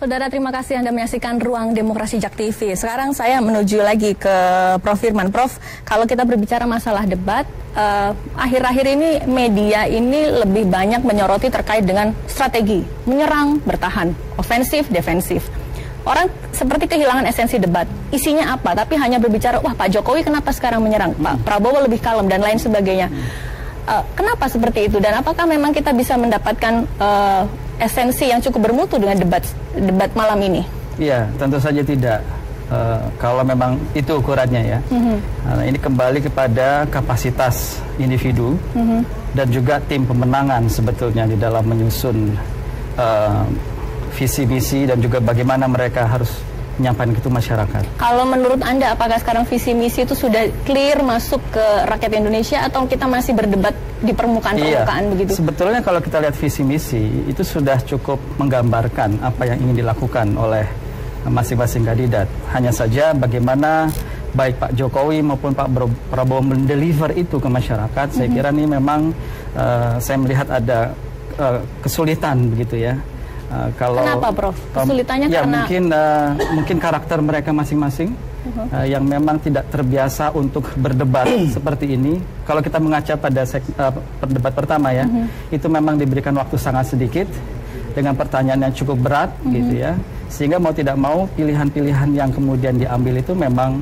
Saudara, terima kasih Anda menyaksikan Ruang Demokrasi Jak TV. Sekarang saya menuju lagi ke Prof. Firman. Prof, kalau kita berbicara masalah debat, akhir-akhir ini media ini lebih banyak menyoroti terkait dengan strategi, menyerang, bertahan, ofensif, defensif. Orang seperti kehilangan esensi debat. Isinya apa? Tapi hanya berbicara, wah Pak Jokowi kenapa sekarang menyerang? Pak Prabowo lebih kalem dan lain sebagainya. Kenapa seperti itu? Dan apakah memang kita bisa mendapatkan esensi yang cukup bermutu dengan debat malam ini? Iya, tentu saja tidak. Kalau memang itu ukurannya ya. Nah, ini kembali kepada kapasitas individu dan juga tim pemenangan sebetulnya di dalam menyusun visi misi dan juga bagaimana mereka harus menyampaikan itu masyarakat. Kalau menurut Anda, apakah sekarang visi misi itu sudah clear masuk ke rakyat Indonesia atau kita masih berdebat di permukaan begitu? Sebetulnya kalau kita lihat visi misi itu sudah cukup menggambarkan apa yang ingin dilakukan oleh masing-masing kandidat. Hanya saja bagaimana baik Pak Jokowi maupun Pak Prabowo mendeliver itu ke masyarakat, saya kira ini memang saya melihat ada kesulitan begitu ya. Kenapa, Prof? Kesulitannya ya, karena mungkin karakter mereka masing-masing yang memang tidak terbiasa untuk berdebat seperti ini. Kalau kita mengaca pada debat pertama ya, itu memang diberikan waktu sangat sedikit dengan pertanyaan yang cukup berat gitu ya. Sehingga mau tidak mau pilihan-pilihan yang kemudian diambil itu memang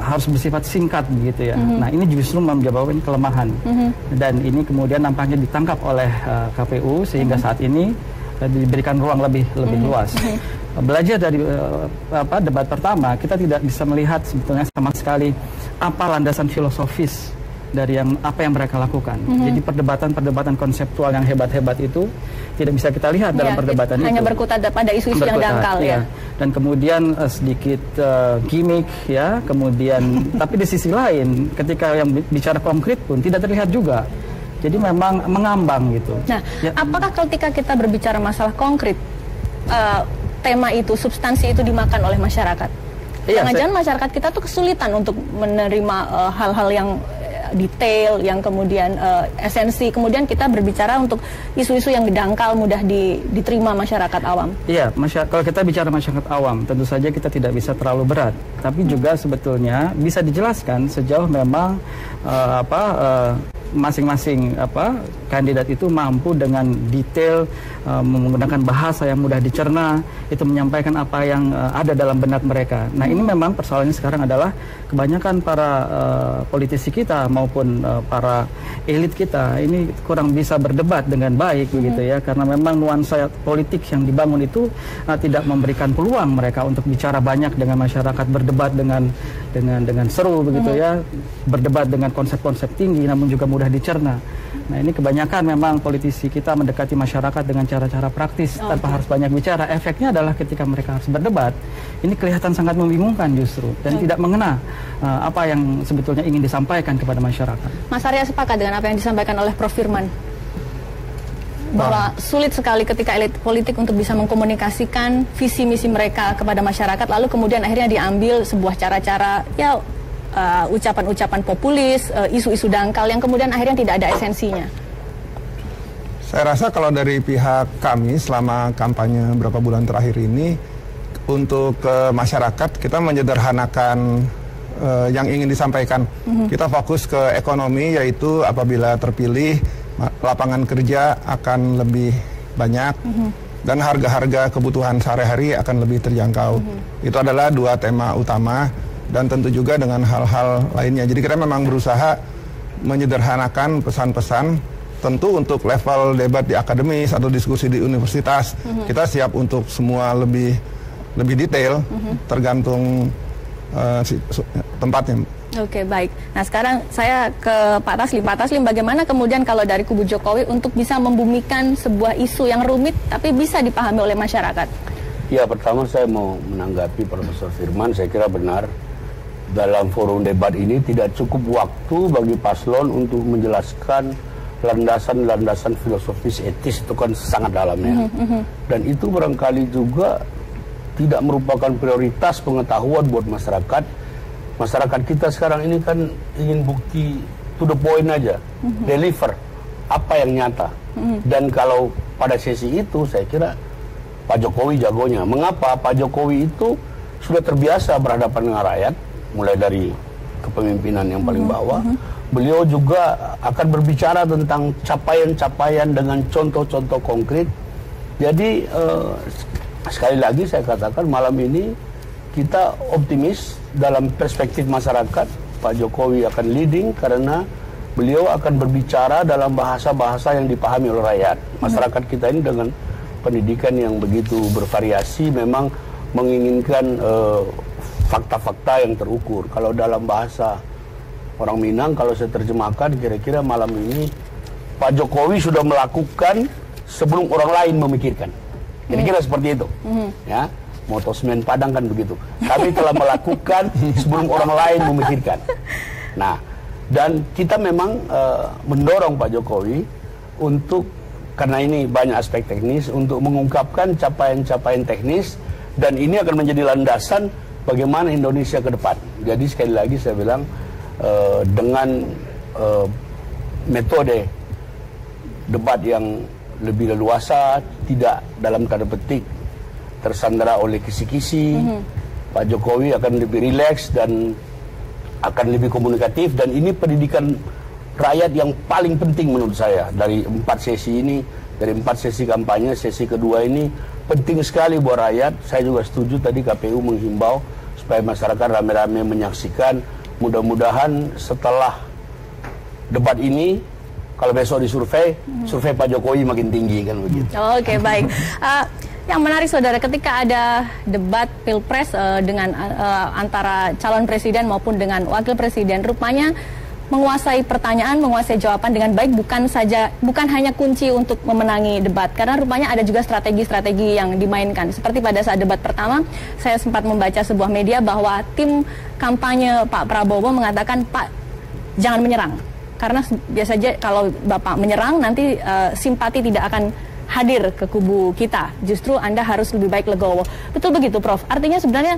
harus bersifat singkat begitu ya. Nah, ini justru menjawabkan kelemahan. Dan ini kemudian nampaknya ditangkap oleh KPU sehingga saat ini diberikan ruang lebih luas. Belajar dari debat pertama, kita tidak bisa melihat sebetulnya sama sekali apa landasan filosofis dari apa yang mereka lakukan. Jadi perdebatan konseptual yang hebat-hebat itu tidak bisa kita lihat dalam perdebatan hanya itu. berkutat pada isu-isu yang dangkal ya. Dan kemudian sedikit gimmick ya, kemudian tapi di sisi lain ketika yang bicara konkret pun tidak terlihat juga. Jadi memang mengambang gitu. Nah, apakah ketika kita berbicara masalah konkret, tema itu, substansi itu dimakan oleh masyarakat? Jangan-jangan masyarakat kita tuh kesulitan untuk menerima hal-hal yang detail, yang kemudian esensi. Kemudian kita berbicara untuk isu-isu yang dangkal, mudah diterima masyarakat awam. Iya, kalau kita bicara masyarakat awam, tentu saja kita tidak bisa terlalu berat. Tapi juga sebetulnya bisa dijelaskan sejauh memang masing-masing kandidat itu mampu dengan detail menggunakan bahasa yang mudah dicerna, itu menyampaikan apa yang ada dalam benak mereka. Nah, ini memang persoalannya sekarang adalah kebanyakan para politisi kita maupun para elit kita ini kurang bisa berdebat dengan baik begitu ya, karena memang nuansa politik yang dibangun itu tidak memberikan peluang mereka untuk bicara banyak dengan masyarakat, berdebat dengan seru begitu ya, berdebat dengan konsep-konsep tinggi namun juga mudah dicerna. Nah, ini kebanyakan memang politisi kita mendekati masyarakat dengan cara-cara praktis tanpa harus banyak bicara. Efeknya adalah ketika mereka harus berdebat, ini kelihatan sangat membingungkan justru dan tidak mengena apa yang sebetulnya ingin disampaikan kepada masyarakat. Mas Arya sepakat dengan apa yang disampaikan oleh Prof. Firman? Bahwa sulit sekali ketika elit politik untuk bisa mengkomunikasikan visi misi mereka kepada masyarakat, lalu kemudian akhirnya diambil sebuah cara-cara ya ucapan-ucapan populis, isu-isu dangkal yang kemudian akhirnya tidak ada esensinya. Saya rasa kalau dari pihak kami selama kampanye beberapa bulan terakhir ini, untuk masyarakat kita menyederhanakan yang ingin disampaikan. Kita fokus ke ekonomi, yaitu apabila terpilih lapangan kerja akan lebih banyak dan harga-harga kebutuhan sehari-hari akan lebih terjangkau. Itu adalah dua tema utama. Dan tentu juga dengan hal-hal lainnya. Jadi kita memang berusaha menyederhanakan pesan-pesan. Tentu untuk level debat di akademis atau diskusi di universitas, kita siap untuk semua lebih detail, tergantung tempatnya. Oke, baik. Nah, sekarang saya ke Pak Taslim. Pak Taslim, bagaimana kemudian kalau dari kubu Jokowi untuk bisa membumikan sebuah isu yang rumit tapi bisa dipahami oleh masyarakat? Ya, pertama saya mau menanggapi Profesor Firman. Saya kira benar, dalam forum debat ini tidak cukup waktu bagi paslon untuk menjelaskan landasan-landasan filosofis etis, itu kan sangat dalamnya. Dan itu barangkali juga tidak merupakan prioritas pengetahuan buat masyarakat. Masyarakat kita sekarang ini kan ingin bukti to the point aja, deliver apa yang nyata. Dan kalau pada sesi itu saya kira Pak Jokowi jagonya. Mengapa? Pak Jokowi itu sudah terbiasa berhadapan dengan rakyat, mulai dari kepemimpinan yang paling bawah. Beliau juga akan berbicara tentang capaian-capaian dengan contoh-contoh konkret. Jadi sekali lagi saya katakan malam ini kita optimis dalam perspektif masyarakat. Pak Jokowi akan leading karena beliau akan berbicara dalam bahasa-bahasa yang dipahami oleh rakyat. Masyarakat kita ini dengan pendidikan yang begitu bervariasi memang menginginkan fakta-fakta yang terukur. Kalau dalam bahasa orang Minang, kalau saya terjemahkan, kira-kira malam ini Pak Jokowi sudah melakukan sebelum orang lain memikirkan. Kira-kira seperti itu. Ya, moto semen Padang kan begitu. Kami telah melakukan sebelum orang lain memikirkan. Nah, dan kita memang mendorong Pak Jokowi untuk, karena ini banyak aspek teknis, untuk mengungkapkan capaian-capaian teknis, dan ini akan menjadi landasan bagaimana Indonesia ke depan. Jadi sekali lagi saya bilang, dengan metode debat yang lebih leluasa, tidak dalam tanda petik tersandera oleh kisi-kisi, Pak Jokowi akan lebih rileks dan akan lebih komunikatif, dan ini pendidikan rakyat yang paling penting menurut saya dari 4 sesi ini, dari 4 sesi kampanye. Sesi kedua ini penting sekali buat rakyat. Saya juga setuju tadi KPU menghimbau supaya masyarakat rame-rame menyaksikan. Mudah-mudahan setelah debat ini, kalau besok disurvei, survei Pak Jokowi makin tinggi kan begitu. Oke, baik. Yang menarik saudara, ketika ada debat pilpres dengan antara calon presiden maupun dengan wakil presiden, rupanya menguasai pertanyaan, menguasai jawaban dengan baik bukan hanya kunci untuk memenangi debat, karena rupanya ada juga strategi-strategi yang dimainkan. Seperti pada saat debat pertama, saya sempat membaca sebuah media bahwa tim kampanye Pak Prabowo mengatakan, Pak, jangan menyerang, karena biasanya kalau Bapak menyerang nanti simpati tidak akan hadir ke kubu kita, justru Anda harus lebih baik legowo. Betul begitu, Prof? Artinya sebenarnya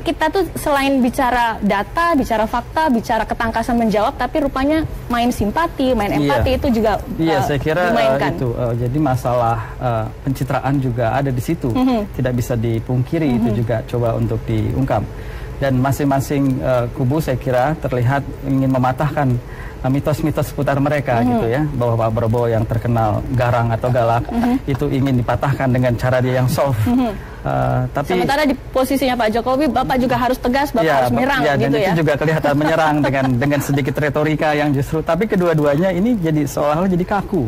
kita tuh selain bicara data, bicara fakta, bicara ketangkasan menjawab, tapi rupanya main simpati, main empati itu juga saya kira dimainkan. Itu jadi masalah pencitraan juga ada di situ, tidak bisa dipungkiri, itu juga coba untuk diungkap. Dan masing-masing kubu saya kira terlihat ingin mematahkan mitos-mitos seputar mereka gitu ya, bahwa Pak Prabowo yang terkenal garang atau galak itu ingin dipatahkan dengan cara dia yang soft. Tapi sementara di posisinya Pak Jokowi, Bapak juga harus tegas, Bapak harus menyerang gitu dan itu juga kelihatan menyerang dengan sedikit retorika yang justru, tapi kedua-duanya ini jadi seolah-olah jadi kaku.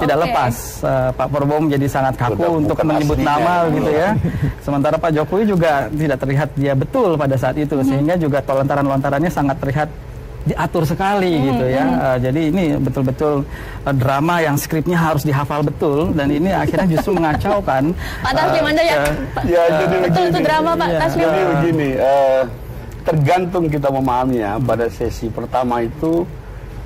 Tidak lepas, Pak Prabowo menjadi sangat kaku untuk menyebut nama gitu ya. Sementara Pak Jokowi juga tidak terlihat dia betul pada saat itu, sehingga juga lontaran-lontarannya sangat terlihat diatur sekali gitu ya. Jadi ini betul-betul drama yang skripnya harus dihafal betul, dan ini akhirnya justru mengacaukan. Pak Taslim, Anda ya jadi betul begini, itu drama Pak Taslim. Jadi begini, tergantung kita memahaminya. Pada sesi pertama itu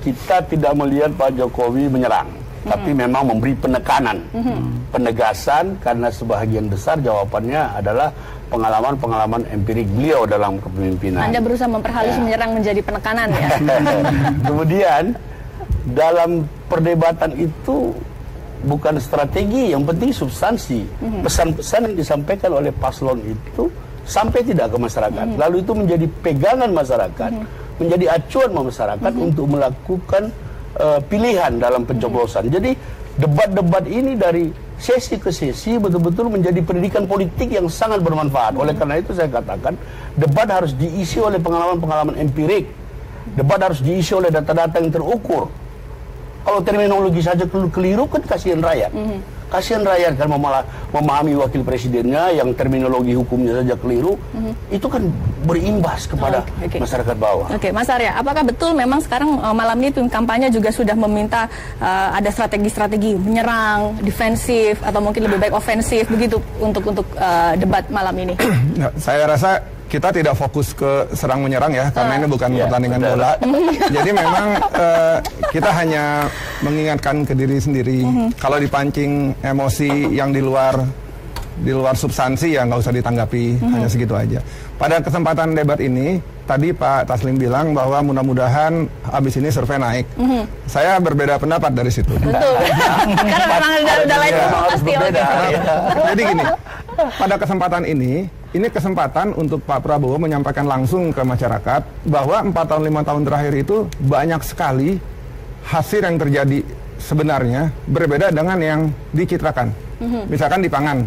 kita tidak melihat Pak Jokowi menyerang, tapi memang memberi penekanan, penegasan, karena sebahagian besar jawabannya adalah pengalaman-pengalaman empirik beliau dalam kepemimpinan. Anda berusaha memperhalus menyerang menjadi penekanan ya. Kemudian dalam perdebatan itu bukan strategi, yang penting substansi. Pesan-pesan yang disampaikan oleh paslon itu sampai tidak ke masyarakat. Lalu itu menjadi pegangan masyarakat, menjadi acuan masyarakat untuk melakukan pilihan dalam pencoblosan. Jadi debat-debat ini dari sesi ke sesi betul-betul menjadi pendidikan politik yang sangat bermanfaat. Oleh karena itu saya katakan, debat harus diisi oleh pengalaman-pengalaman empirik. Debat harus diisi oleh data-data yang terukur. Kalau terminologi saja keliru kan kasihan rakyat. Kasihan rakyat kan memahami wakil presidennya yang terminologi hukumnya saja keliru. Itu kan berimbas kepada masyarakat bawah. Oke, Mas Arya, apakah betul memang sekarang malam ini tim kampanye juga sudah meminta ada strategi-strategi menyerang, defensif, atau mungkin lebih baik ofensif begitu untuk debat malam ini? Nah, saya rasa kita tidak fokus ke serang menyerang ya, karena ini bukan pertandingan bola. Jadi memang kita hanya mengingatkan ke diri sendiri. Kalau dipancing emosi yang di luar substansi ya nggak usah ditanggapi, hanya segitu aja. Pada kesempatan debat ini tadi Pak Taslim bilang bahwa mudah-mudahan habis ini survei naik. Saya berbeda pendapat dari situ. Betul. Karena memang udah lain pasti. Jadi gini, pada kesempatan ini kesempatan untuk Pak Prabowo menyampaikan langsung ke masyarakat bahwa 4 tahun 5 tahun terakhir itu banyak sekali hasil yang terjadi sebenarnya berbeda dengan yang dicitrakan. Misalkan di pangan,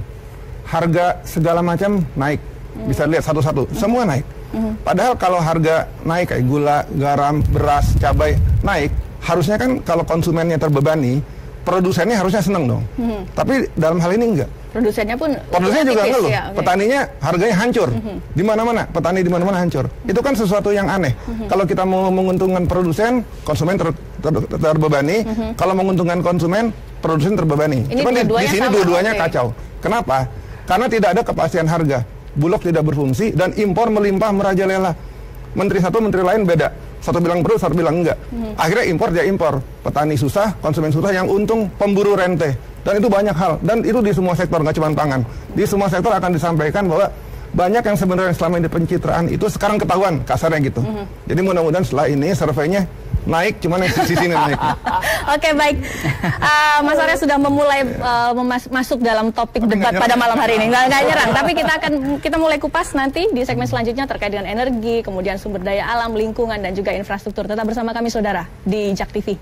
harga segala macam naik. Bisa lihat satu-satu, semua naik. Padahal kalau harga naik kayak gula, garam, beras, cabai naik, harusnya kan kalau konsumennya terbebani, produsennya harusnya seneng dong. Tapi dalam hal ini enggak. Produsennya juga enggak loh. Ya, okay. Petaninya harganya hancur. Di mana-mana, petani di mana-mana hancur. Itu kan sesuatu yang aneh. Kalau kita mau menguntungkan produsen, konsumen terbebani. Kalau menguntungkan konsumen, produsen terbebani. Cuman di sini dua-duanya kacau. Kenapa? Karena tidak ada kepastian harga. Bulog tidak berfungsi dan impor melimpah merajalela. Menteri satu, menteri lain beda. Satu bilang perlu, satu bilang enggak. Akhirnya impor dia impor. Petani susah, konsumen susah, yang untung pemburu rente. Dan itu banyak hal. Dan itu di semua sektor, nggak cuma pangan. Di semua sektor akan disampaikan bahwa banyak yang sebenarnya selama ini pencitraan itu sekarang ketahuan, kasarnya gitu. Jadi mudah-mudahan setelah ini surveinya naik, cuman yang sisi sini naik. Oke, baik. Mas Arya sudah memulai masuk dalam topik debat pada malam hari ini. Nggak nyerang, tapi kita mulai kupas nanti di segmen selanjutnya terkait dengan energi, kemudian sumber daya alam, lingkungan, dan juga infrastruktur. Tetap bersama kami, saudara, di JAK TV.